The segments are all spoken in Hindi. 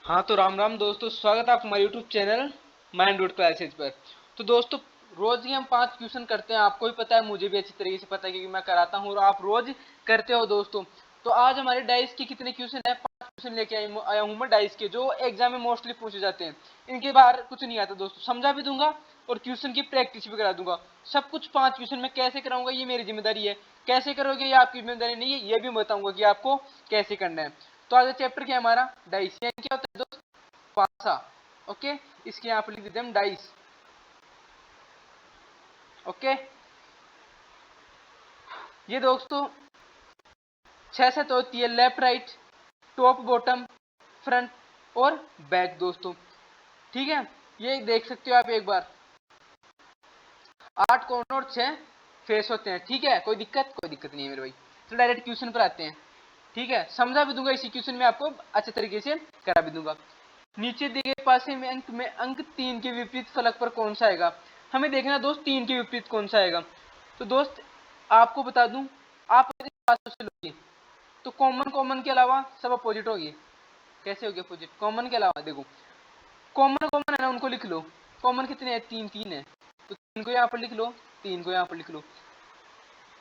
हाँ तो राम राम दोस्तों, स्वागत है आप हमारे YouTube channel Mind Root Classes पर। तो दोस्तों, रोज ही हम 5 क्वेश्चन करते हैं। आपको भी पता है, मुझे भी अच्छी तरीके से पता है क्योंकि मैं कराता हूँ और आप रोज करते हो दोस्तों। तो आज हमारे डाइस के कितने क्वेश्चन है? 5 क्वेश्चन लेके आया हूँ मैं डाइस के, जो एग्जाम में मोस्टली पूछे जाते हैं। इनके बाहर कुछ नहीं आता दोस्तों, समझा भी दूंगा और क्वेश्चन की प्रैक्टिस भी करा दूंगा। सब कुछ 5 क्वेश्चन में कैसे कराऊंगा ये मेरी जिम्मेदारी है। कैसे करोगे ये आपकी जिम्मेदारी नहीं है, ये भी बताऊंगा कि आपको कैसे करना है। तो आज चैप्टर क्या है हमारा? डाइस। यानी क्या होता है दोस्त? पासा। ओके, इसके यहाँ पर लिख देते हैं डाइस। ओके, ये दोस्तों 6 सेट होती है, left right, top bottom, front और बैक दोस्तों। ठीक है, ये देख सकते हो आप एक बार। 8 कॉर्नर और 6 फेस होते हैं। ठीक है, कोई दिक्कत नहीं है मेरे भाई। तो डायरेक्ट क्वेश्चन पर आते हैं। ठीक है, समझा भी दूंगा इसी क्वेश्चन में, आपको अच्छे तरीके से करा भी दूंगा। नीचे दिए गए पासे में अंक 3 के विपरीत फलक पर कौन सा आएगा? हमें देखना दोस्त 3 के विपरीत कौन सा आएगा। तो दोस्त आपको बता दूं, आप पासों से लोगे तो कॉमन कॉमन के अलावा सब अपोजिट होगी। कैसे होगी अपोजिट? कॉमन के अलावा देखो, कॉमन कॉमन है ना, उनको लिख लो। कॉमन कितने हैं? 3 3 है, तो 3 को यहाँ पर लिख लो, 3 को यहाँ पर लिख लो।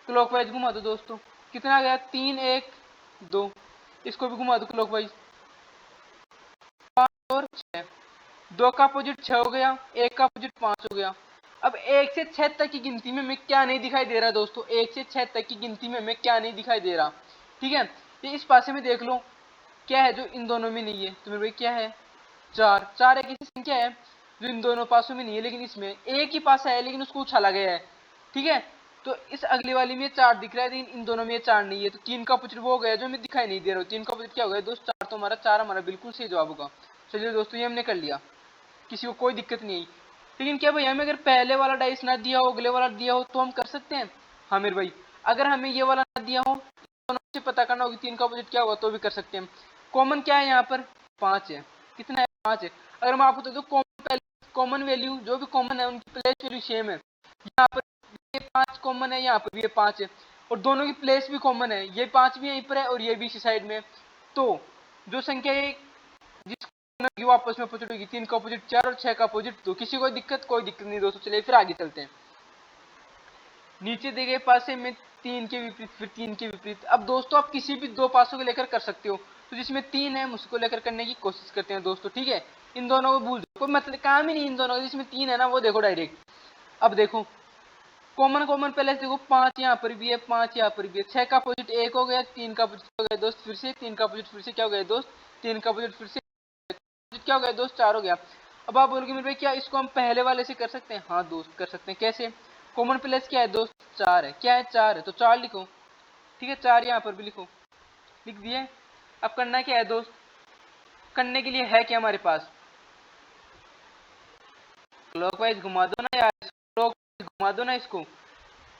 क्लॉकवाइज घुमा दो दोस्तों, कितना आ गया? 3 1 2। इसको भी घुमा दो क्लॉकवाइज, 5 और 6। 2 का अपोजिट 6 हो गया, 1 का अपोजिट 5 हो गया। अब 1 से 6 तक की गिनती में हमें क्या नहीं दिखाई दे रहा दोस्तों? 1 से 6 तक की गिनती में हमें क्या नहीं दिखाई दे रहा? ठीक है, ये इस पासे में देख लो क्या है जो इन दोनों में नहीं है। तो मेरे भाई क्या है? 4। 4 एक ऐसी संख्या है जो इन दोनों पासों में नहीं है, लेकिन इसमें एक ही पासा है लेकिन उसको उछाला गया है। ठीक है, तो इस अगली वाली में 4 दिख रहा है लेकिन इन दोनों में 4 नहीं है। तो 3 का अपोजिट वो हो गया जो हमें दिखाई नहीं दे रहा। 3 का अपोजिट क्या हो गया दोस्त? 4। तो हमारा 4 हमारा बिल्कुल सही जवाब होगा। चलिए दोस्तों, ये हमने कर लिया, किसी को कोई दिक्कत नहीं आई। लेकिन क्या भाई, हमें अगर पहले वाला डाइस ना दिया हो, अगले वाला दिया हो, तो हम कर सकते हैं? हाँ मेरे भाई, अगर हमें ये वाला ना दिया हो, दोनों से पता करना होगी 3 का अपोजिट क्या होगा, तो भी कर सकते हैं। कॉमन क्या है यहाँ पर? 5 है। कितना है? 5 है। अगर मैं आपको बता दूं कॉमन वैल्यू, जो भी कॉमन है उनकी प्लेस वैल्यू सेम है। यहाँ पर ये 5 कॉमन है, यहाँ पर भी ये 5 है, और दोनों की प्लेस भी कॉमन है। ये 5 भी यहीं पर है और ये भी इसी साइड में। तो जो संख्या ये जिस आपस में अपोजिट होगी, 3 का अपोजिट 4 और 6 का अपोजिट 2। किसी को दिक्कत? कोई दिक्कत नहीं दोस्तों। चलिए फिर आगे चलते हैं। नीचे दिए गए पासे में 3 के विपरीत, फिर 3 के विपरीत। अब दोस्तों आप किसी भी 2 पासों को लेकर कर सकते हो। तो जिसमें 3 है उसको लेकर करने की कोशिश करते हैं दोस्तों। ठीक है, इन दोनों को भूल जाओ, कोई मतलब काम ही नहीं इन दोनों का। जिसमें 3 है ना वो देखो डायरेक्ट। अब देखो कॉमन कॉमन पहले से देखो, 5 यहाँ पर भी है, 5 यहाँ पर भी है। 6 का अपोजिट 1 हो गया, 3 का अपोजिट हो गया दोस्त फिर से, 3 का अपोजिट फिर से क्या हो गया दोस्त? 3 का अपोजिट फिर से क्या हो गया दोस्त? 4 हो गया। अब आप बोलोगे मेरे भाई क्या इसको हम पहले वाले से कर सकते हैं? हाँ दोस्त कर सकते हैं। कैसे? कॉमन प्लस क्या है दोस्त? 4 है। क्या है? 4 है, तो 4 लिखो। ठीक है, 4 यहाँ पर भी लिखो, लिख दिए। अब करना क्या है दोस्त? करने के लिए है क्या हमारे पास? क्लॉकवाइज घुमा दो ना यार, क्लॉकवाइज घुमा दो ना इसको।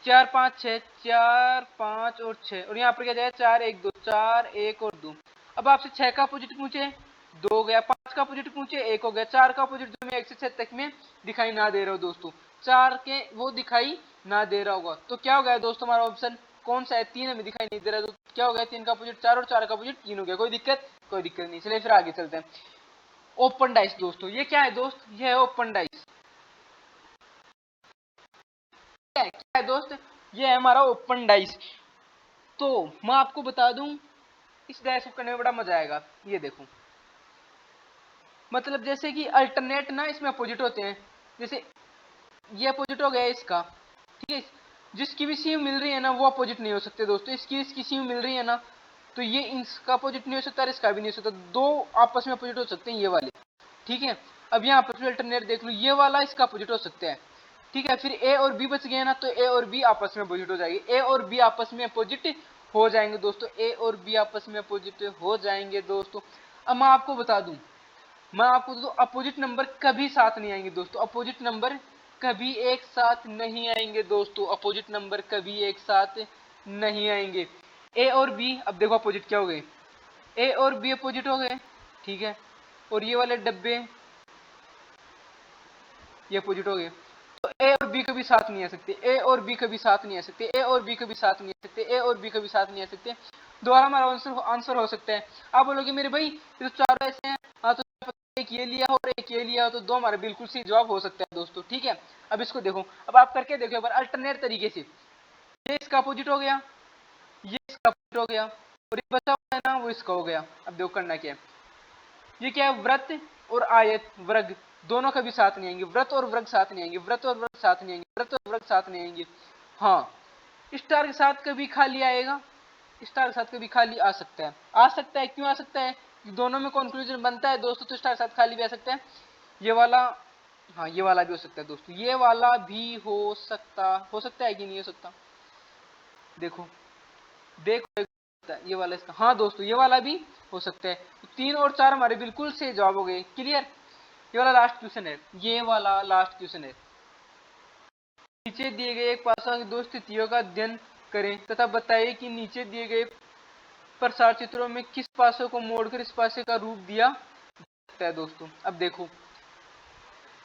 4 5 6, 4 5 और 6, और यहाँ पर क्या जाएगा? 4 1 2, 4 1 और 2। अब आपसे 6 का अपोजिट पूछे, 2 हो गया। 5 का अपोजिट पूछे, 1 हो गया। 4 का अपोजिट जो मैं 1 से 6 तक में दिखाई ना दे रहा हूँ दोस्तों, 4 के वो दिखाई ना दे रहा होगा, तो क्या हो गया दोस्तों हमारा ऑप्शन? कौन सा है? 3 हमें दिखाई नहीं दे रहा, तो क्या हो गया? 3 का अपोजिट 4 और 4 का अपोजिट 3 हो गया। कोई दिक्कत? कोई दिक्कत नहीं। चलिए फिर आगे चलते हैं। ओपन डाइस दोस्तों, ये क्या है दोस्त? ये है ओपन डाइस। क्या है दोस्त? ये है हमारा ओपन डाइस। तो मैं आपको बता दूं, इस डाइस को करने में बड़ा मजा आएगा। ये देखो, मतलब जैसे कि अल्टरनेट ना इसमें अपोजिट होते हैं। जैसे ये अपोजिट हो गया इसका, ठीक है। जिसकी भी सीम मिल रही है ना वो अपोजिट नहीं हो सकते दोस्तों। इसकी सीम मिल रही है ना, तो ये इसका अपोजिट नहीं हो सकता और इसका भी नहीं हो सकता। दो आपस में अपोजिट हो सकते हैं ये वाले। ठीक है, अब यहाँ पर अल्टरनेट देख लो, ये वाला इसका अपोजिट हो सकता है। ठीक है, फिर ए और बी बच गए ना, तो ए और बी आपस में अपोजिट हो जाएंगे। ए और बी आपस में अपोजिट हो जाएंगे दोस्तों। ए और बी आपस में अपोजिट हो जाएंगे दोस्तों। अब मैं आपको तो अपोजिट नंबर कभी साथ नहीं आएंगे दोस्तों। अपोजिट नंबर कभी एक साथ नहीं आएंगे दोस्तों। अपोजिट नंबर कभी एक साथ नहीं आएंगे। ए और बी, अब देखो अपोजिट क्या हो गए? ए और बी अपोजिट हो गए। ठीक है, और ये वाले डब्बे ये अपोजिट हो गए। तो ए और बी कभी साथ नहीं आ सकते। ए और बी कभी साथ नहीं आ सकते। ए और बी कभी साथ नहीं आ सकते। ए और बी कभी साथ नहीं आ सकते। दोबारा हमारा आंसर हो सकता है। आप बोलोगे मेरे भाई ये तो चारों ऐसे हैं, हाँ तो एक ये लिया हो और एक ये लिया हो तो दो हमारे बिल्कुल सही जवाब हो सकता है दोस्तों। ठीक है, अब इसको देखो, अब आप करके देखो एक बार अल्टरनेट तरीके से। ये इसका अपोजिट हो गया, ये इसका अपोजिट हो गया, और ये बचा हुआ है ना वो इसका हो गया। अब देखो करना क्या है, ये क्या है, व्रत और आयत वर्ग दोनों कभी साथ नहीं आएंगे, व्रत और वर्ग साथ नहीं आएंगे, व्रत और वर्ग साथ नहीं आएंगे, व्रत और वर्ग साथ नहीं आएंगे। हाँ, स्टार के साथ कभी खाली आएगा, स्टार के साथ कभी खाली आ सकता है, आ सकता है, क्यों आ सकता है, दोनों में कंक्लूजन बनता है दोस्तों, तो स्टार के साथ खाली भी आ सकता है। ये वाला, हाँ ये वाला भी हो सकता है दोस्तों, ये वाला भी हो सकता है कि नहीं हो सकता, देखो देखो ये वाला इसका, हाँ दोस्तों ये वाला भी हो सकता है। तो 3 और 4 हमारे बिल्कुल से जवाब हो गए। क्लियर, ये वाला लास्ट क्वेश्चन है, ये वाला लास्ट क्वेश्चन है। नीचे दिए गए एक पासा की दो स्थितियों का अध्ययन करें तथा बताइए कि नीचे दिए गए प्रसार चित्रों में किस पासे को मोड़कर इस पासे का रूप दिया जाता है दोस्तों। अब देखो,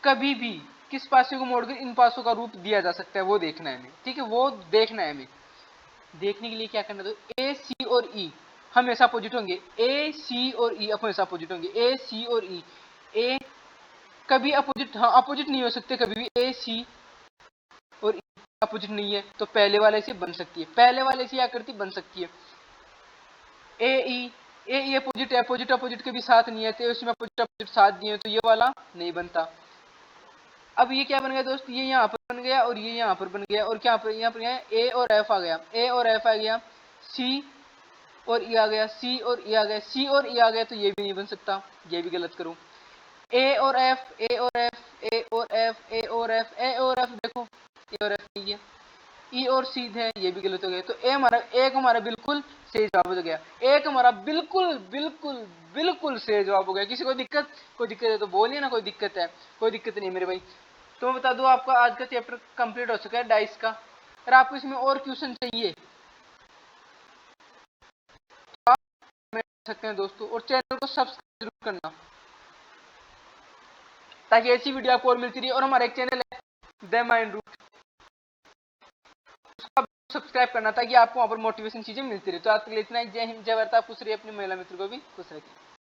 कभी भी किस पासे को मोड़कर इन पासों का रूप दिया जा सकता है वो देखना है हमें। ठीक है, वो देखना है हमें। देखने के लिए क्या करना है, तो ए सी और ई हमेशा अपोजिट होंगे, ए सी और ई हमेशा अपोजिट होंगे, ए सी और ई। ए कभी अपोजिट, हाँ अपोजिट नहीं हो सकते कभी भी, ए सी और अपोजिट नहीं है, तो पहले वाले से बन सकती है, पहले वाले से आकृति बन सकती है। ए ई अपोजिट है, अपोजिट अपोजिट के भी साथ नहीं है, तो उसमें अपोजिट अपोजिट साथ दिए हैं, तो ये वाला नहीं बनता। अब ये क्या बन गया दोस्त, ये यहाँ पर बन गया और ये यहाँ पर बन गया, और क्या पर यहाँ पर गया, ए और एफ आ गया, ए और एफ आ गया, सी और ई आ गया, सी और ई आ गया, सी और ई आ गया, तो ये भी नहीं बन सकता, ये भी गलत करूं। ए और एफ, ए और एफ, ए और एफ, ए और एफ, ए और एफ, देखो ए और एफ नहीं है, ई और सी है, ये भी गलत हो गया। तो ए हमारा, एक हमारा बिल्कुल सही जवाब हो गया, एक हमारा बिल्कुल बिल्कुल बिल्कुल सही जवाब हो गया। किसी को दिक्कत, कोई दिक्कत है तो बोलिए ना, कोई दिक्कत है, कोई दिक्कत नहीं मेरे भाई। तो मैं बता दूं आपका आज का चैप्टर कंप्लीट हो चुका है डाइस का। अगर आपको इसमें और क्वेश्चन चाहिए तो आप सकते हैं दोस्तों, और चैनल को सब्सक्राइब जरूर करना ताकि ऐसी वीडियो आपको और मिलती रही। और हमारा एक चैनल है द माइंड रूट, उसको सब्सक्राइब करना ताकि आपको वहां पर मोटिवेशन चीजें मिलती रही। तो आज के लिए इतना ही, जय हिंद जय भारत, खुश रहिए, अपनी महिला मित्र को भी खुश रखिए।